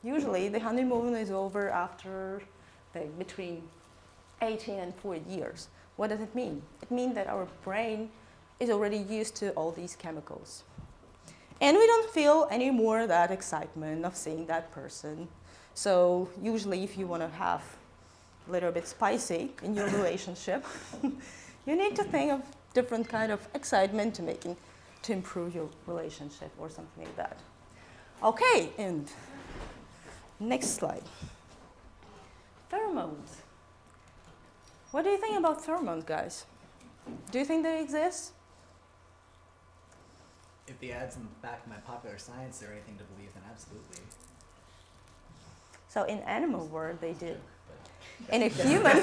usually the honeymoon is over after between 18 and 40 years. What does it mean? It means that our brain is already used to all these chemicals. And we don't feel any more that excitement of seeing that person. So usually if you want to have a little bit spicy in your relationship, you need to think of different kind of excitement to improve your relationship or something like that. Okay, and next slide. Pheromones. What do you think about pheromones, guys? Do you think they exist? If the ads in the back of my Popular Science are anything to believe, then absolutely. So in animal world, they do. In a human,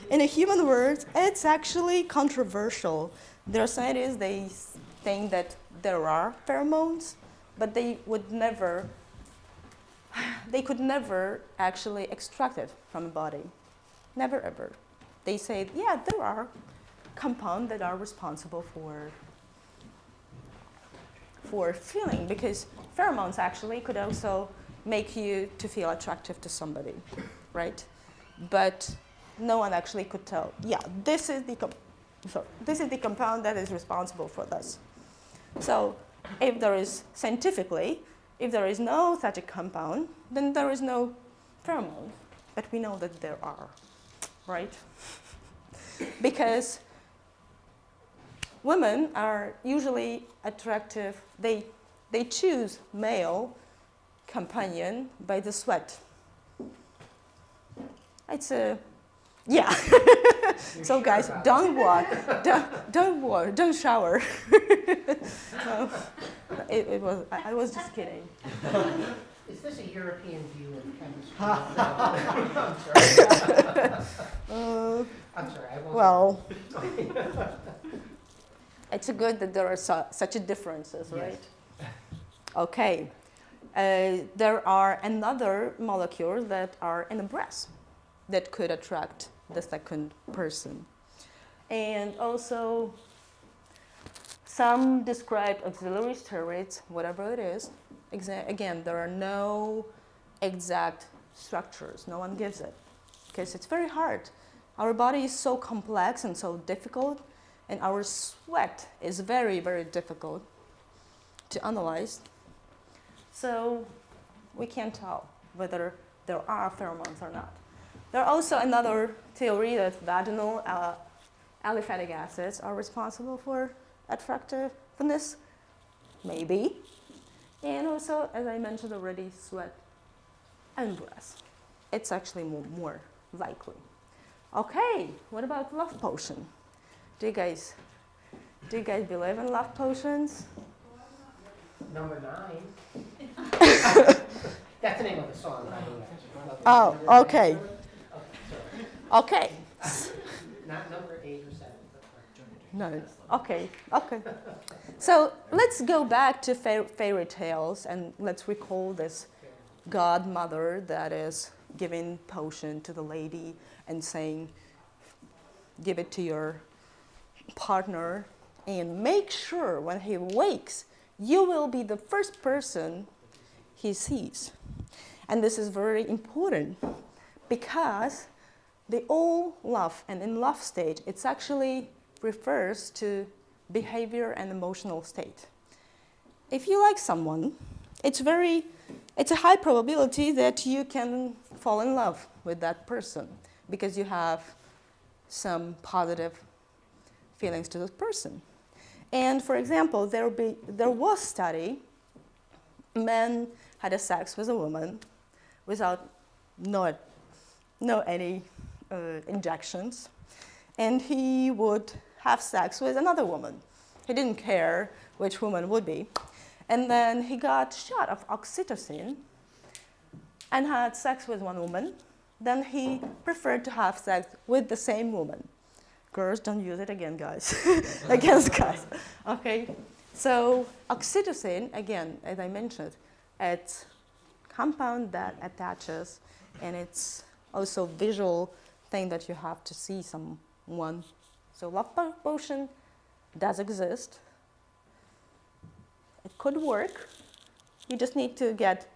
in a human world, it's actually controversial. There are scientists, they think that there are pheromones, but they could never actually extract it from a body. Never ever. They say, yeah, there are compounds that are responsible for feeling, because pheromones actually could also make you to feel attractive to somebody, right? But no one actually could tell, yeah, this is the compound that is responsible for this. So if there is, scientifically, if there is no such a compound, then there is no pheromone. But we know that there are, right? Because women are usually attractive, they choose male companion by the sweat. It's a, yeah. So guys, don't walk, don't shower. I was just kidding. Is this a European view of chemistry? I'm sorry, I won't. Well, it's good that there are such differences, right? Yes. Okay. There are another molecules that are in the breast that could attract the second person. And also, some described auxiliary steroids, whatever it is. Again, there are no exact structures. No one gives it, because it's very hard. Our body is so complex and so difficult, and our sweat is very, very difficult to analyze. So we can't tell whether there are pheromones or not. There's also another theory that vaginal aliphatic acids are responsible for attractiveness, maybe. And also, as I mentioned already, sweat and breast. It's actually more likely. Okay, what about love potion? Do you guys believe in love potions? Number 9. That's the name of the song, by the way. Oh, okay. Okay. Not number 8 or 7. No. Okay. So let's go back to fairy tales and let's recall this godmother that is giving potion to the lady and saying, give it to your partner and make sure when he wakes, you will be the first person he sees. And this is very important because the all love and in love stage, it's actually refers to behavior and emotional state. If you like someone, it's a high probability that you can fall in love with that person because you have some positive feelings to this person. And for example, there was study, men had a sex with a woman without no any injections, and he would have sex with another woman. He didn't care which woman would be. And then he got shot of oxytocin and had sex with one woman. Then he preferred to have sex with the same woman. Girls, don't use it again, guys. Against guys. Okay? So oxytocin, again, as I mentioned, it's a compound that attaches, and it's also visual thing that you have to see someone. So love potion does exist. It could work. You just need to get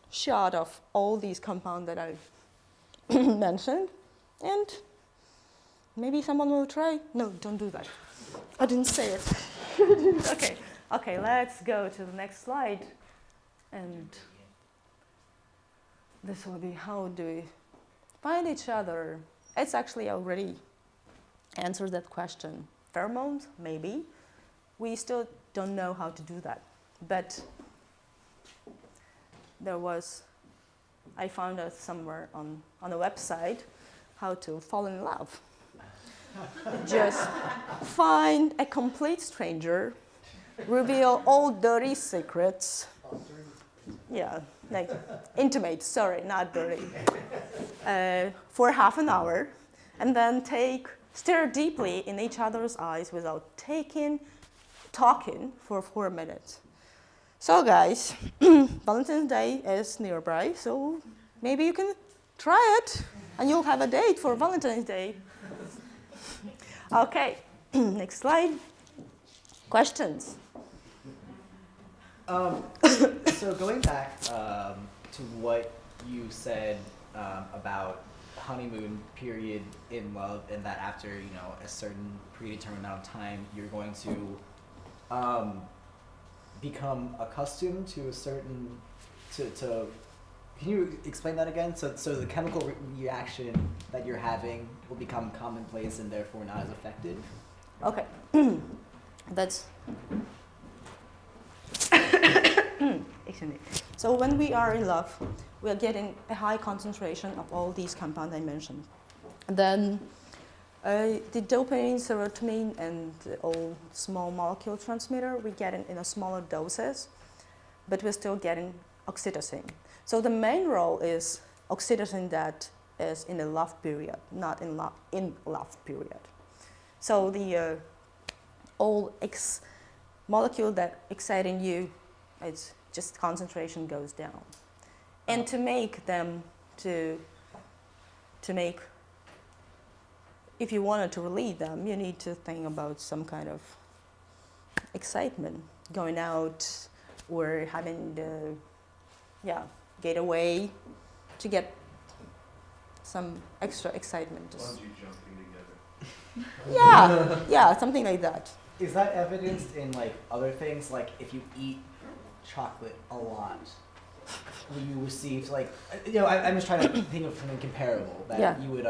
shot of all these compounds that I mentioned, and maybe someone will try. No, don't do that. I didn't say it. Okay, let's go to the next slide. And this will be how do we find each other? It's actually already answered that question. Pheromones, maybe. We still don't know how to do that. But I found out somewhere on a website how to fall in love. Just find a complete stranger, reveal all dirty secrets. Yeah, like intimate, sorry, not dirty. For half an hour, and then stare deeply in each other's eyes without talking for 4 minutes. So guys, Valentine's Day is nearby, so maybe you can try it, and you'll have a date for Valentine's Day. Okay, next slide. Questions? So going back to what you said about honeymoon period in love, and that after a certain predetermined amount of time, you're going to become accustomed to a certain to. Can you explain that again? So the chemical reaction that you're having will become commonplace and therefore not as effective? Okay. That's... Excuse me. So when we are in love, we are getting a high concentration of all these compounds I mentioned. Then the dopamine, serotonin, and all small molecule transmitter, we get in a smaller doses, but we're still getting oxytocin. So the main role is oxytocin that is in the love period, not in love period. So the all molecule that exciting you, it's just concentration goes down. And to make them if you wanted to relieve them, you need to think about some kind of excitement, going out or having the getaway to get some extra excitement. Bungee jumping together. Yeah, something like that. Is that evidenced in other things? Like if you eat chocolate a lot, will you receive I'm just trying to think of something comparable that you would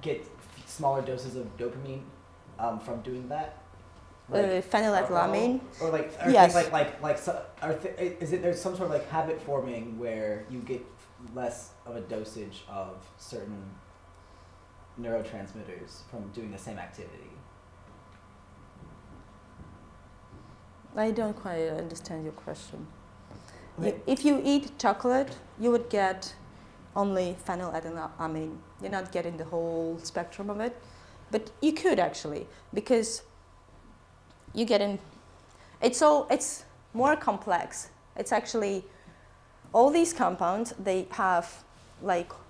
get smaller doses of dopamine from doing that. Phenylethylamine. Or yes. There's some sort of habit forming where you get less of a dosage of certain neurotransmitters from doing the same activity? I don't quite understand your question. If you eat chocolate, you would get only phenylethylamine. You're not getting the whole spectrum of it, but you could actually, because you get in. It's more complex. It's actually all these compounds. They have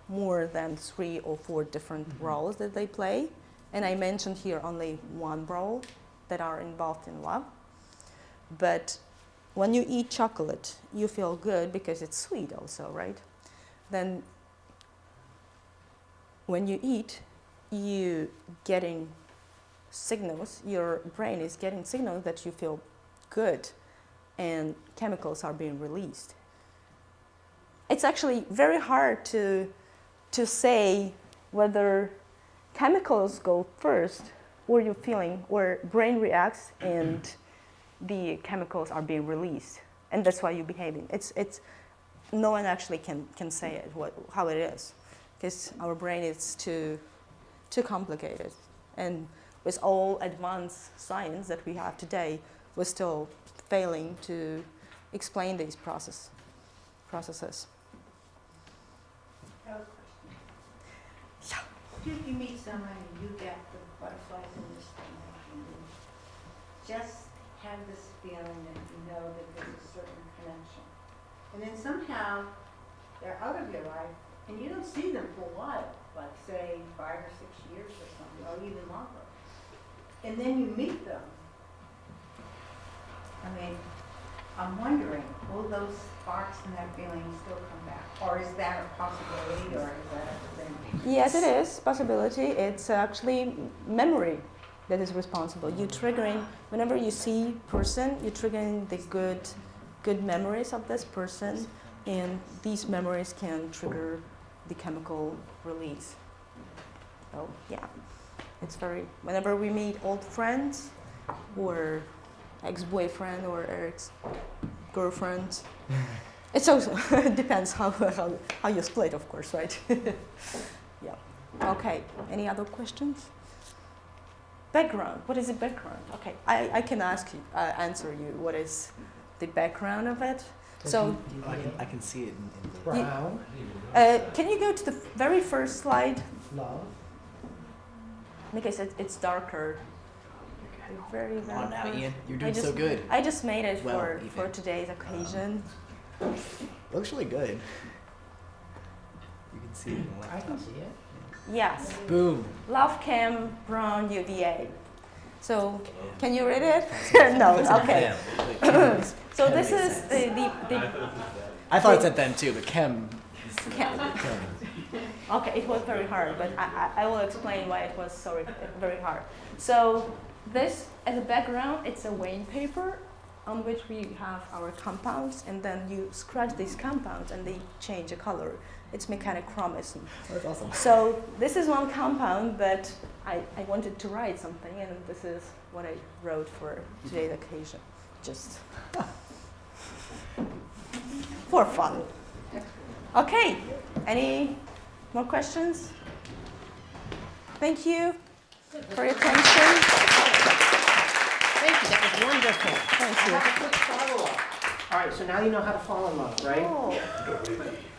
more than 3 or 4 different roles that they play, and I mentioned here only one role that are involved in love. But when you eat chocolate, you feel good because it's sweet also, right? Then when you eat, you getting signals, your brain is getting signals that you feel good and chemicals are being released. It's actually very hard to say whether chemicals go first or you're feeling, or brain reacts and the chemicals are being released, and that's why you're behaving. It's no one actually can say it how it is, because our brain is too complicated, and with all advanced science that we have today, we're still failing to explain these processes. I have a question. Yeah. If you meet someone and you get the butterflies in your stomach, and you just have this feeling that you know that there's a certain connection. And then somehow they're out of your life and you don't see them for a while, like say 5 or 6 years or something, or even longer. And then you meet them. I mean, I'm wondering, will those sparks and that feeling still come back? Or is that a possibility, or is that a thing? Yes, it is possibility. It's actually memory that is responsible. You triggering whenever you see person, you're triggering the good memories of this person, and these memories can trigger the chemical release. So yeah, it's very. Whenever we meet old friends, or ex-boyfriend or ex-girlfriend, it's also it depends how you split, of course, right? Yeah. Okay. Any other questions? Background. What is the background? Okay, I can answer you. What is the background of it? So I can see it in the Brown, can you go to the very first slide? love. Because it's darker. Very, very on now, first. Ian. You're I doing just- so good. I just made it Well, for even. today's occasion. Looks really good. You can see it in the I laptop. can see it. Yes. Boom. Love Chem Brown UVA. So can you read it? No. Okay. So this is the I thought it said them too, but Chem. Chem. Chem. Okay, it was very hard, but I will explain why it was so very hard. So this, as a background, it's a weighing paper on which we have our compounds, and then you scratch these compounds and they change the color. It's mechanochromism. That's awesome. So this is one compound that I wanted to write something, and this is what I wrote for today's occasion, just for fun. Okay, any more questions? Thank you for your attention. Thank you, that was wonderful. Thank I you. have a quick follow-up. All right, so now you know how to fall in love, right? Oh,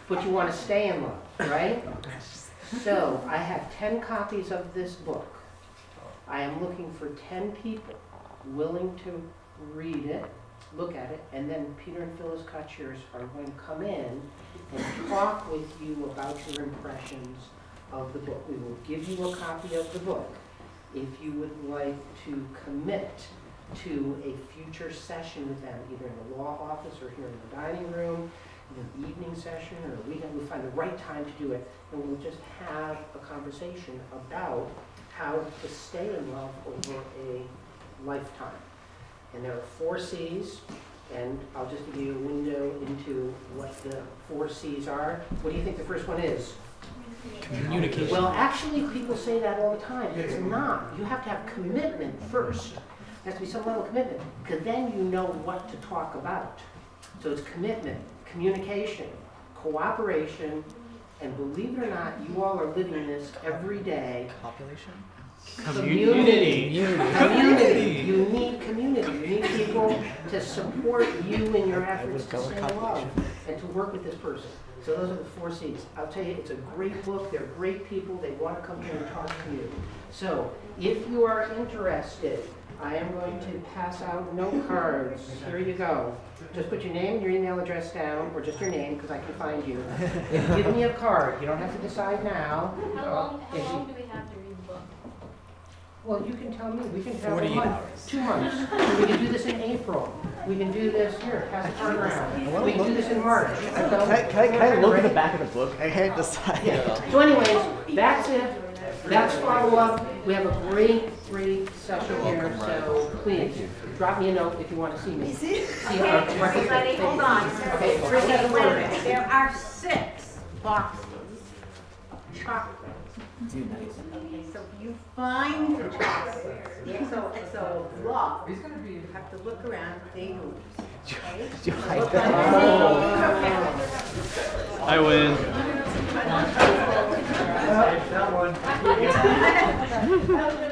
But you want to stay in love, right? So I have 10 copies of this book. I am looking for 10 people willing to read it, look at it, and then Peter and Phyllis Kutchers are going to come in and talk with you about your impressions of the book. We will give you a copy of the book if you would like to commit to a future session with them, either in the law office or here in the dining room, an evening session or a weekend. We'll find the right time to do it, and we'll just have a conversation about how to stay in love over a lifetime. And there are 4 C's, and I'll just give you a window into what the 4 C's are. What do you think the first one is? Communication. Well, actually, people say that all the time. It's not. You have to have commitment first. There has to be some level of commitment, because then you know what to talk about. So it's commitment, communication, cooperation, and believe it or not, you all are living this every day. Population? Community. Community. You need community. You need people to support you in your efforts to stay in love and to work with this person. So those are the 4 C's. I'll tell you, it's a great book. They're great people. They want to come here and talk to you. So if you are interested, I am going to pass out note cards. Here you go. Just put your name and your email address down, or just your name, because I can find you. Give me a card. You don't have to decide now. How long If you- do we have to read the book? Well, you can tell me. We can have 48 a month, hours. 2 months. We can do this in April. We can do this here. Pass the card around. We can do this in March. Can I look at the back of the book? I can't decide. Yeah. So anyways, that's it. That's follow-up. We have a great session here, so please, drop me a note if you want to see me. See our Everybody, hold on. Okay, Wait a minute. There are 6 boxes of chocolates. Okay, so you find the chocolate. The XO you have to look around, they move. Okay? You hide Look them. underneath. I win. Okay.